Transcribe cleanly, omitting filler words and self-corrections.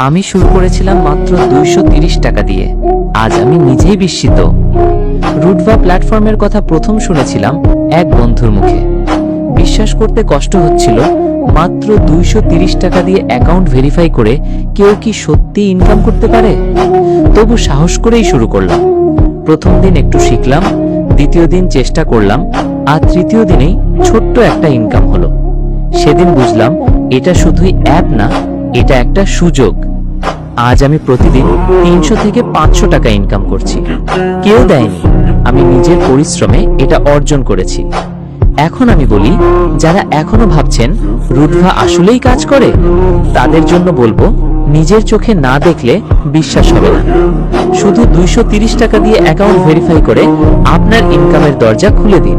আমি শুরু করেছিলাম মাত্র 230 টাকা দিয়ে। আজ আমি নিজেই বিস্মিত। রুটভা প্ল্যাটফর্মের কথা প্রথম শুনেছিলাম এক বন্ধুর মুখে। বিশ্বাস করতে কষ্ট হচ্ছিল, মাত্র 230 টাকা দিয়ে অ্যাকাউন্ট ভেরিফাই করে কেউ কি সত্যি ইনকাম করতে পারে। তবু সাহস করেই শুরু করলাম। প্রথম দিন একটু শিখলাম, দ্বিতীয় দিন চেষ্টা করলাম, আর তৃতীয় দিনেই ছোট্ট একটা ইনকাম হলো। সেদিন বুঝলাম এটা শুধুই অ্যাপ না, এটা একটা সুযোগ। আজ আমি প্রতিদিন 300 থেকে 500 টাকা ইনকাম করছি। কেউ দেয়নি, আমি নিজের পরিশ্রমে এটা অর্জন করেছি। এখন আমি বলি, যারা এখনো ভাবছেন রুটভা আসলেই কাজ করে, তাদের জন্য বলবো, নিজের চোখে না দেখলে বিশ্বাস হবে না। শুধু 230 টাকা দিয়ে অ্যাকাউন্ট ভেরিফাই করে আপনার ইনকামের দরজা খুলে দিন।